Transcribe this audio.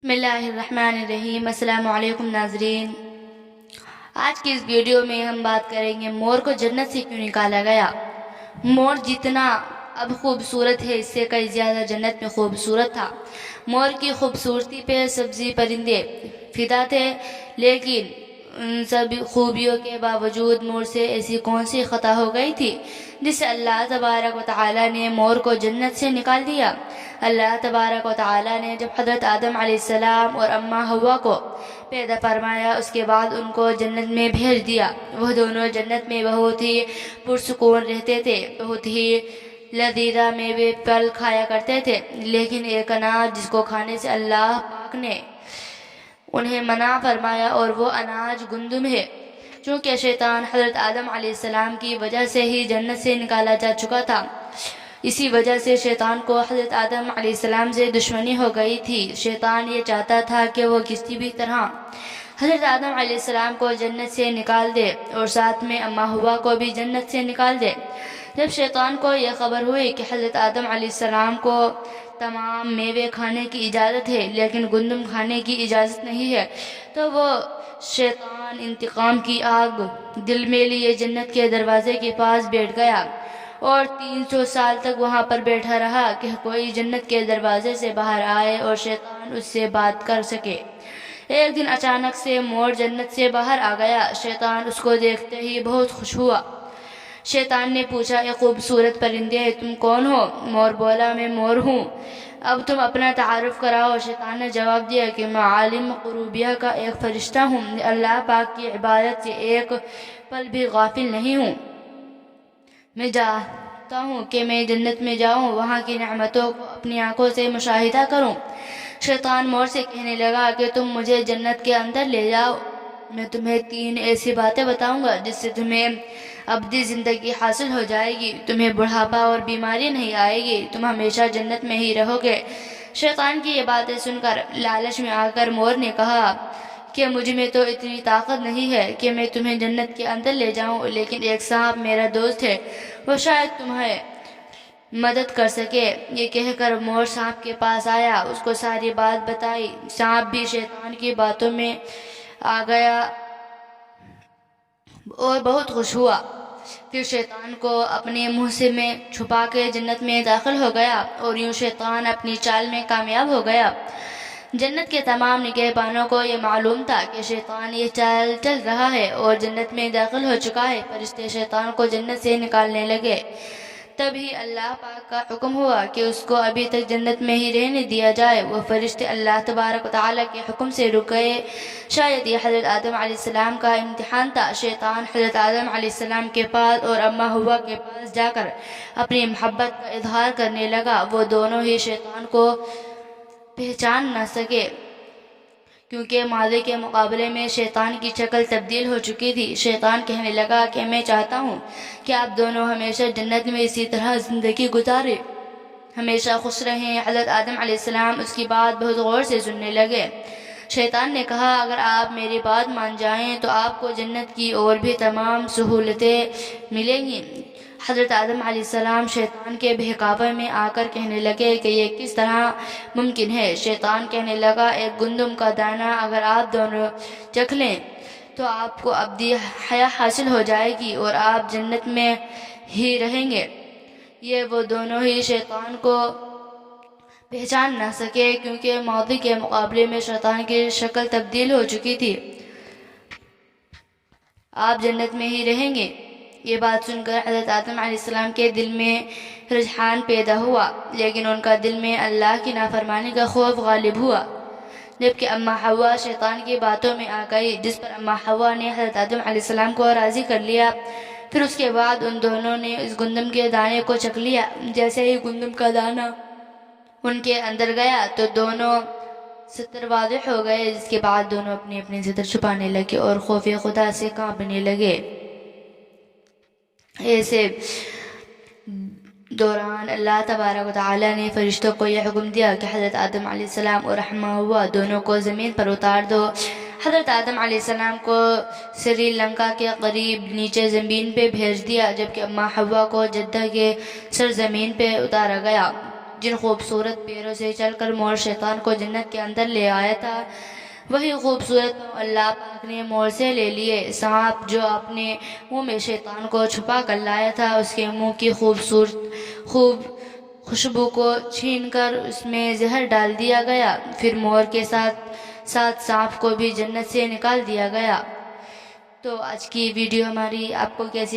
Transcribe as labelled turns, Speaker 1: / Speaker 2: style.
Speaker 1: بسم اللہ الرحمن الرحیم۔ السلام علیکم ناظرین، آج کی اس ویڈیو میں ہم بات کریں گے مور کو جنت سے کیوں نکالا گیا۔ مور جتنا اب خوبصورت ہے اس سے کئی زیادہ جنت میں خوبصورت تھا۔ مور کی خوبصورتی پہ سبزی پرندے فدا تھے، لیکن ان سب خوبیوں کے باوجود مور سے ایسی کون سی خطا ہو گئی تھی جس سے اللہ تبارک و تعالی نے مور کو جنت سے نکال دیا۔ اللہ تبارک و تعالی نے جب حضرت آدم علیہ السلام اور اماں حوا کو پیدا فرمایا، اس کے بعد ان کو جنت میں بھیج دیا۔ وہ دونوں جنت میں بہت ہی پرسکون رہتے تھے، بہت ہی لذیذ میوے پھل کھایا کرتے تھے، لیکن ایک اناج جس کو کھانے سے اللہ پاک نے انہیں منع فرمایا، اور وہ اناج گندم ہے۔ چونکہ شیطان حضرت آدم علیہ السلام کی وجہ سے ہی جنت سے نکالا جا چکا تھا، اسی وجہ سے شیطان کو حضرت آدم علیہ السلام سے دشمنی ہو گئی تھی۔ شیطان یہ چاہتا تھا کہ وہ کسی بھی طرح حضرت آدم علیہ السلام کو جنت سے نکال دے اور ساتھ میں اماں حوا کو بھی جنت سے نکال دے۔ جب شیطان کو یہ خبر ہوئی کہ حضرت آدم علیہ السلام کو تمام میوے کھانے کی اجازت ہے لیکن گندم کھانے کی اجازت نہیں ہے، تو وہ شیطان انتقام کی آگ دل میں لیے جنت کے دروازے کے پاس بیٹھ گیا اور 300 سال تک وہاں پر بیٹھا رہا کہ کوئی جنت کے دروازے سے باہر آئے اور شیطان اس سے بات کر سکے۔ ایک دن اچانک سے مور جنت سے باہر آ گیا۔ شیطان اس کو دیکھتے ہی بہت خوش ہوا۔ شیطان نے پوچھا، اے خوبصورت پرندے، تم کون ہو؟ مور بولا، میں مور ہوں، اب تم اپنا تعارف کراؤ۔ شیطان نے جواب دیا کہ میں عالم قروبیہ کا ایک فرشتہ ہوں، اللہ پاک کی عبادت سے ایک پل بھی غافل نہیں ہوں۔ میں چاہتا ہوں کہ میں جنت میں جاؤں، وہاں کی نعمتوں کو اپنی آنکھوں سے مشاہدہ کروں۔ شیطان مور سے کہنے لگا کہ تم مجھے جنت کے اندر لے جاؤ، میں تمہیں 3 ایسی باتیں بتاؤں گا جس سے تمہیں ابدی زندگی حاصل ہو جائے گی، تمہیں بڑھاپا اور بیماری نہیں آئے گی، تم ہمیشہ جنت میں ہی رہو گے۔ شیطان کی یہ باتیں سن کر لالچ میں آ کر مور نے کہا کہ مجھ میں تو اتنی طاقت نہیں ہے کہ میں تمہیں جنت کے اندر لے جاؤں، لیکن ایک سانپ میرا دوست ہے، وہ شاید تمہیں مدد کر سکے۔ یہ کہہ کر مور سانپ کے پاس آیا، اس کو ساری بات بتائی۔ سانپ بھی شیطان کی باتوں میں آ گیا اور بہت خوش ہوا۔ پھر شیطان کو اپنے منہ سے میں چھپا کے جنت میں داخل ہو گیا اور یوں شیطان اپنی چال میں کامیاب ہو گیا۔ جنت کے تمام نگہبانوں کو یہ معلوم تھا کہ شیطان یہ چال چل رہا ہے اور جنت میں داخل ہو چکا ہے۔ فرشتے شیطان کو جنت سے نکالنے لگے، تبھی اللہ پاک کا حکم ہوا کہ اس کو ابھی تک جنت میں ہی رہنے دیا جائے۔ وہ فرشتے اللہ تبارک و تعالی کے حکم سے رک گئے۔ شاید یہ حضرت آدم علیہ السلام کا امتحان تھا۔ شیطان حضرت آدم علیہ السلام کے پاس اور اماں حوا کے پاس جا کر اپنی محبت کا اظہار کرنے لگا۔ وہ دونوں ہی شیطان کو پہچان نہ سکے کیونکہ ماضی کے مقابلے میں شیطان کی شکل تبدیل ہو چکی تھی۔ شیطان کہنے لگا کہ میں چاہتا ہوں کہ آپ دونوں ہمیشہ جنت میں اسی طرح زندگی گزارے، ہمیشہ خوش رہیں۔ حضرت آدم علیہ السلام اس کی بات بہت غور سے سننے لگے۔ شیطان نے کہا، اگر آپ میری بات مان جائیں تو آپ کو جنت کی اور بھی تمام سہولتیں ملیں گی۔ حضرت آدم علیہ السلام شیطان کے بہکاوے میں آ کر کہنے لگے کہ یہ کس طرح ممکن ہے؟ شیطان کہنے لگا، ایک گندم کا دانہ اگر آپ دونوں چکھ لیں تو آپ کو ابدی حیات حاصل ہو جائے گی اور آپ جنت میں ہی رہیں گے۔ یہ وہ دونوں ہی شیطان کو پہچان نہ سکے کیونکہ ماضی کے مقابلے میں شیطان کی شکل تبدیل ہو چکی تھی۔ آپ جنت میں ہی رہیں گے۔ یہ بات سن کر حضرت آدم علیہ السلام کے دل میں رجحان پیدا ہوا، لیکن ان کا دل میں اللہ کی نافرمانی کا خوف غالب ہوا۔ جبکہ اماں حوا شیطان کی باتوں میں آ گئی، جس پر اماں حوا نے حضرت آدم علیہ السلام کو راضی کر لیا۔ پھر اس کے بعد ان دونوں نے اس گندم کے دانے کو چکھ لیا۔ جیسے ہی گندم کا دانہ ان کے اندر گیا تو دونوں ستر واضح ہو گئے، جس کے بعد دونوں اپنے اپنے ستر چھپانے لگے اور خوف خدا سے کانپنے لگے۔ ایسے دوران اللہ تبارک و تعالی نے فرشتوں کو یہ حکم دیا کہ حضرت آدم علیہ السلام اور اماں حوا دونوں کو زمین پر اتار دو۔ حضرت آدم علیہ السلام کو سری لنکا کے قریب نیچے زمین پہ بھیج دیا، جبکہ اماں حوا کو جدہ کے سرزمین پہ اتارا گیا۔ جن خوبصورت پیروں سے چل کر مور شیطان کو جنت کے اندر لے آیا تھا، وہی خوبصورت پاؤں اللہ پاک نے مور سے لے لیے۔ سانپ جو اپنے منہ میں شیطان کو چھپا کر لایا تھا، اس کے منہ کی خوب خوشبو کو چھین کر اس میں زہر ڈال دیا گیا۔ پھر مور کے ساتھ سانپ کو بھی جنت سے نکال دیا گیا۔ تو آج کی ویڈیو ہماری آپ کو کیسی